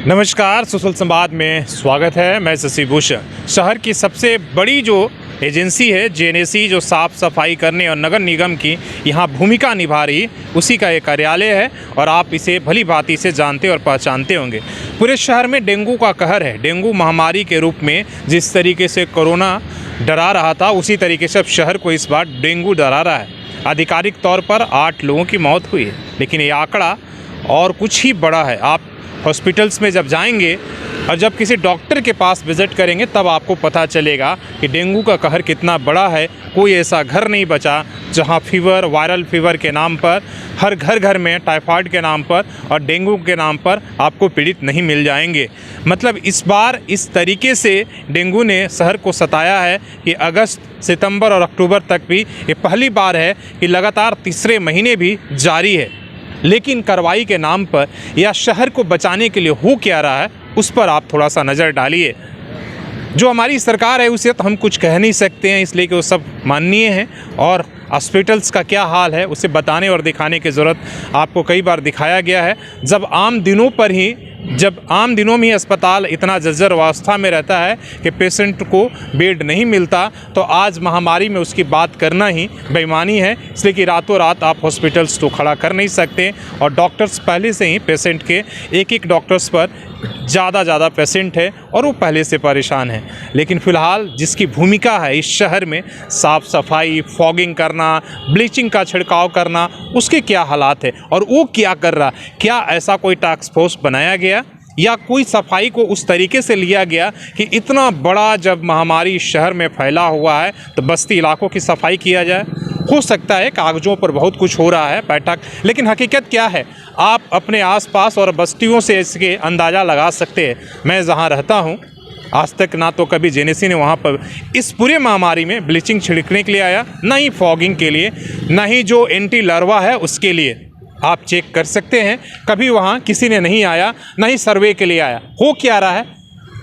नमस्कार, सुशल संवाद में स्वागत है। मैं शशि भूषण। शहर की सबसे बड़ी जो एजेंसी है जेएनएसी, जो साफ़ सफाई करने और नगर निगम की यहाँ भूमिका निभा रही, उसी का एक कार्यालय है और आप इसे भली भांति से जानते और पहचानते होंगे। पूरे शहर में डेंगू का कहर है। डेंगू महामारी के रूप में जिस तरीके से कोरोना डरा रहा था, उसी तरीके से अब शहर को इस बार डेंगू डरा रहा है। आधिकारिक तौर पर 8 लोगों की मौत हुई है, लेकिन ये आंकड़ा और कुछ ही बड़ा है। आप हॉस्पिटल्स में जब जाएंगे और जब किसी डॉक्टर के पास विज़िट करेंगे, तब आपको पता चलेगा कि डेंगू का कहर कितना बड़ा है। कोई ऐसा घर नहीं बचा जहां फीवर, वायरल फीवर के नाम पर, हर घर में टाइफाइड के नाम पर और डेंगू के नाम पर आपको पीड़ित नहीं मिल जाएंगे। मतलब इस बार इस तरीके से डेंगू ने शहर को सताया है कि अगस्त, सितंबर और अक्टूबर तक भी ये पहली बार है कि लगातार तीसरे महीने भी जारी है। लेकिन कार्रवाई के नाम पर या शहर को बचाने के लिए हो क्या रहा है, उस पर आप थोड़ा सा नज़र डालिए। जो हमारी सरकार है उसे तो हम कुछ कह नहीं सकते हैं, इसलिए कि वो सब माननीय है और हॉस्पिटल्स का क्या हाल है उसे बताने और दिखाने की ज़रूरत आपको कई बार दिखाया गया है। जब आम दिनों में ही अस्पताल इतना जर्जर अवस्था में रहता है कि पेशेंट को बेड नहीं मिलता, तो आज महामारी में उसकी बात करना ही बेईमानी है। इसलिए कि रातों रात आप हॉस्पिटल्स तो खड़ा कर नहीं सकते और डॉक्टर्स पहले से ही पेशेंट के एक डॉक्टर्स पर ज़्यादा पेशेंट है और वो पहले से परेशान है। लेकिन फ़िलहाल जिसकी भूमिका है इस शहर में साफ़ सफाई, फॉगिंग करना, ब्लीचिंग का छिड़काव करना, उसके क्या हालात है और वो क्या कर रहा। क्या ऐसा कोई टास्क फोर्स बनाया गया या कोई सफाई को उस तरीके से लिया गया कि इतना बड़ा जब महामारी शहर में फैला हुआ है तो बस्ती इलाकों की सफाई किया जाए। हो सकता है कागज़ों पर बहुत कुछ हो रहा है बैठक, लेकिन हकीकत क्या है आप अपने आसपास और बस्तियों से इसके अंदाज़ा लगा सकते हैं। मैं जहां रहता हूं, आज तक ना तो कभी जेएनएसी ने वहां पर इस पूरे महामारी में ब्लीचिंग छिड़कने के लिए आया, ना ही फॉगिंग के लिए, ना ही जो एंटी लार्वा है उसके लिए। आप चेक कर सकते हैं, कभी वहाँ किसी ने नहीं आया, ना ही सर्वे के लिए आया। हो क्या रहा है,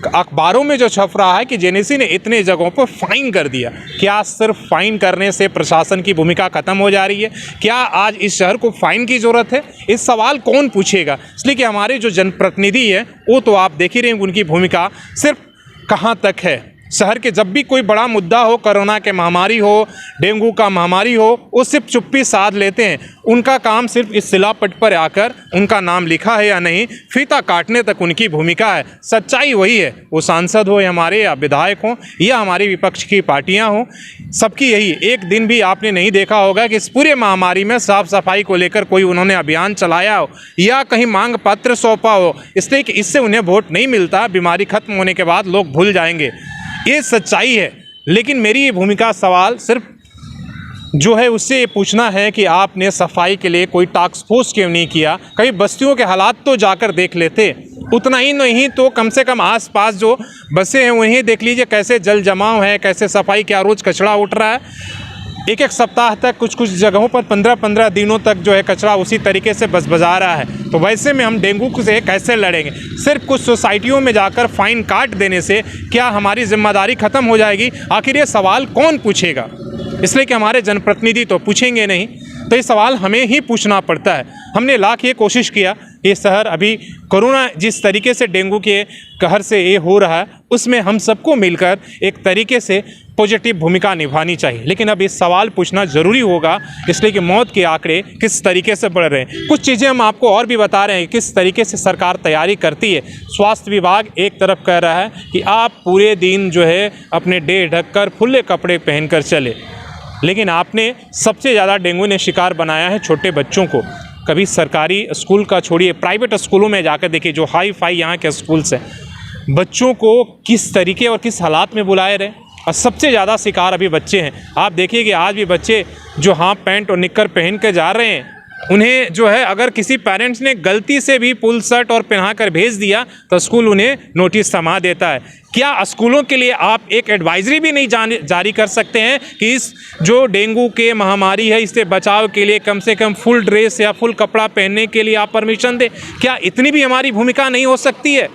अखबारों में जो छप रहा है कि जेएनएसी ने इतने जगहों पर फाइन कर दिया। क्या सिर्फ फाइन करने से प्रशासन की भूमिका खत्म हो जा रही है? क्या आज इस शहर को फाइन की ज़रूरत है? इस सवाल कौन पूछेगा? इसलिए कि हमारे जो जनप्रतिनिधि है वो तो आप देख ही रहे हैं, उनकी भूमिका सिर्फ कहाँ तक है। शहर के जब भी कोई बड़ा मुद्दा हो, कोरोना के महामारी हो, डेंगू का महामारी हो, वो सिर्फ चुप्पी साध लेते हैं। उनका काम सिर्फ इस शिलापट पर आकर उनका नाम लिखा है या नहीं, फीता काटने तक उनकी भूमिका है। सच्चाई वही है, वो सांसद हो या हमारे या विधायक हों या हमारी विपक्ष की पार्टियां हों, सबकी यही। एक दिन भी आपने नहीं देखा होगा कि इस पूरे महामारी में साफ़ सफाई को लेकर कोई उन्होंने अभियान चलाया हो या कहीं मांग पत्र सौंपा हो। इसलिए कि इससे उन्हें वोट नहीं मिलता, बीमारी खत्म होने के बाद लोग भूल जाएंगे। ये सच्चाई है। लेकिन मेरी ये भूमिका सवाल सिर्फ जो है उससे ये पूछना है कि आपने सफाई के लिए कोई टास्क फोर्स क्यों नहीं किया? कई बस्तियों के हालात तो जाकर देख लेते। उतना ही नहीं तो कम से कम आसपास जो बसें हैं उन्हें देख लीजिए, कैसे जल जमाव है, कैसे सफाई, क्या रोज़ कचरा उठ रहा है। एक सप्ताह तक कुछ जगहों पर 15 दिनों तक जो है कचरा उसी तरीके से बजा रहा है। तो वैसे में हम डेंगू से कैसे लड़ेंगे? सिर्फ कुछ सोसाइटियों में जाकर फाइन काट देने से क्या हमारी जिम्मेदारी ख़त्म हो जाएगी? आखिर ये सवाल कौन पूछेगा? इसलिए कि हमारे जनप्रतिनिधि तो पूछेंगे नहीं, तो ये सवाल हमें ही पूछना पड़ता है। हमने लाख ये कोशिश किया, ये शहर अभी कोरोना जिस तरीके से डेंगू के कहर से ये हो रहा है, उसमें हम सबको मिलकर एक तरीके से पॉजिटिव भूमिका निभानी चाहिए। लेकिन अब इस सवाल पूछना ज़रूरी होगा, इसलिए कि मौत के आंकड़े किस तरीके से बढ़ रहे हैं। कुछ चीज़ें हम आपको और भी बता रहे हैं किस तरीके से सरकार तैयारी करती है। स्वास्थ्य विभाग एक तरफ कह रहा है कि आप पूरे दिन जो है अपने डेढ़ ढककर खुले कपड़े पहनकर चले, लेकिन आपने सबसे ज़्यादा डेंगू ने शिकार बनाया है छोटे बच्चों को। कभी सरकारी स्कूल का छोड़िए, प्राइवेट स्कूलों में जाकर देखिए, जो हाई फाई यहाँ के स्कूल्स हैं, बच्चों को किस तरीके और किस हालात में बुलाए रहे। और सबसे ज़्यादा शिकार अभी बच्चे हैं। आप देखिए कि आज भी बच्चे जो हाफ पैंट और निक्कर पहन कर जा रहे हैं, उन्हें जो है अगर किसी पेरेंट्स ने गलती से भी फुल शर्ट और पहना कर भेज दिया तो स्कूल उन्हें नोटिस थमा देता है। क्या स्कूलों के लिए आप एक एडवाइजरी भी नहीं जारी कर सकते हैं कि इस जो डेंगू के महामारी है इससे बचाव के लिए कम से कम फुल ड्रेस या फुल कपड़ा पहनने के लिए आप परमिशन दें? क्या इतनी भी हमारी भूमिका नहीं हो सकती है?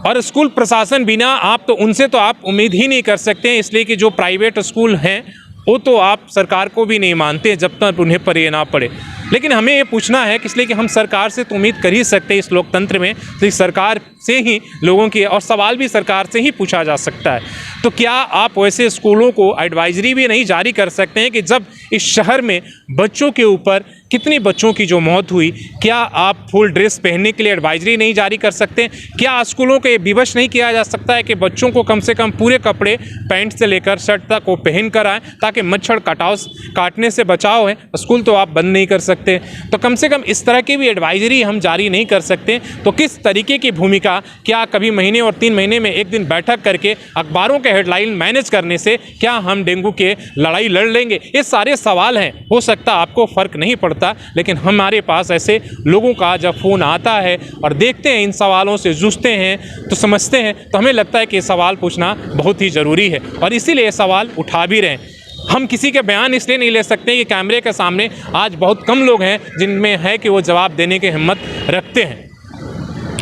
और स्कूल प्रशासन बिना आप तो उनसे तो आप उम्मीद ही नहीं कर सकते हैं, इसलिए कि जो प्राइवेट स्कूल हैं वो तो आप सरकार को भी नहीं मानते जब तक उन्हें पर ये ना पड़े। लेकिन हमें ये पूछना है कि इसलिए कि हम सरकार से तो उम्मीद कर ही सकते हैं इस लोकतंत्र में, तो सरकार से ही लोगों की, और सवाल भी सरकार से ही पूछा जा सकता है। तो क्या आप वैसे स्कूलों को एडवाइजरी भी नहीं जारी कर सकते हैं कि जब इस शहर में बच्चों के ऊपर कितनी बच्चों की जो मौत हुई, क्या आप फुल ड्रेस पहनने के लिए एडवाइजरी नहीं जारी कर सकते? क्या स्कूलों को ये विवश नहीं किया जा सकता है कि बच्चों को कम से कम पूरे कपड़े पैंट से लेकर शर्ट तक वो पहन कर आएँ ताकि मच्छर काटने से बचाव है? स्कूल तो आप बंद नहीं कर सकते, तो कम से कम इस तरह की भी एडवाइजरी हम जारी नहीं कर सकते? तो किस तरीके की भूमिका, क्या कभी महीने और 3 महीने में एक दिन बैठक करके अखबारों के हेडलाइन मैनेज करने से क्या हम डेंगू के लड़ाई लड़ लेंगे? ये सारे सवाल हैं। हो सकता आपको फ़र्क नहीं पड़ता, लेकिन हमारे पास ऐसे लोगों का जब फ़ोन आता है और देखते हैं, इन सवालों से जूझते हैं, तो समझते हैं, तो हमें लगता है कि ये सवाल पूछना बहुत ही ज़रूरी है और इसीलिए ये सवाल उठा भी रहे हैं। हम किसी के बयान इसलिए नहीं ले सकते कि कैमरे के सामने आज बहुत कम लोग हैं जिनमें है कि वो जवाब देने की हिम्मत रखते हैं।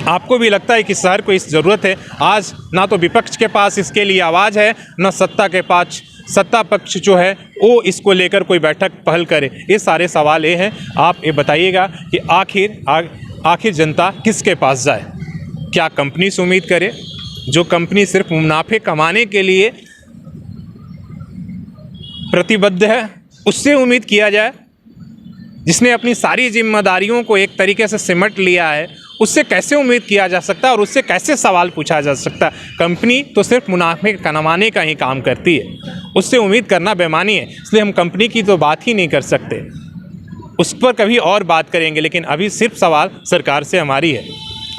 आपको भी लगता है कि शहर को इस ज़रूरत है? आज ना तो विपक्ष के पास इसके लिए आवाज़ है, ना सत्ता के पास, सत्ता पक्ष जो है वो इसको लेकर कोई बैठक पहल करे। ये सारे सवाल ये हैं। आप ये बताइएगा कि आखिर जनता किसके पास जाए? क्या कंपनी से उम्मीद करे, जो कंपनी सिर्फ मुनाफे कमाने के लिए प्रतिबद्ध है, उससे उम्मीद किया जाए? जिसने अपनी सारी जिम्मेदारियों को एक तरीके से सिमट लिया है, उससे कैसे उम्मीद किया जा सकता है और उससे कैसे सवाल पूछा जा सकता है? कंपनी तो सिर्फ मुनाफे कमाने का ही काम करती है, उससे उम्मीद करना बेईमानी है। इसलिए हम कंपनी की तो बात ही नहीं कर सकते, उस पर कभी और बात करेंगे, लेकिन अभी सिर्फ सवाल सरकार से हमारी है।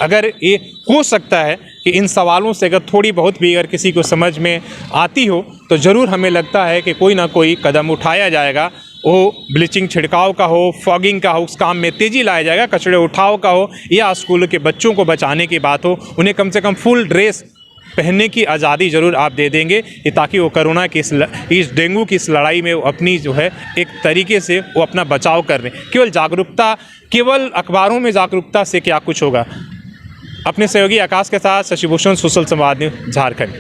अगर ये हो सकता है कि इन सवालों से अगर थोड़ी बहुत भी अगर किसी को समझ में आती हो, तो ज़रूर हमें लगता है कि कोई ना कोई कदम उठाया जाएगा। वो ब्लीचिंग छिड़काव का हो, फॉगिंग का हो, उस काम में तेज़ी लाया जाएगा, कचरे उठाव का हो, या स्कूल के बच्चों को बचाने की बात हो, उन्हें कम से कम फुल ड्रेस पहनने की आज़ादी ज़रूर आप दे देंगे कि ताकि वो कोरोना की इस डेंगू की इस लड़ाई में वो अपनी जो है एक तरीके से वो अपना बचाव कर रहे हैं। केवल जागरूकता, केवल अखबारों में जागरूकता से क्या कुछ होगा? अपने सहयोगी आकाश के साथ शशि भूषण, सोशल संवाद न्यूज़, झारखंड।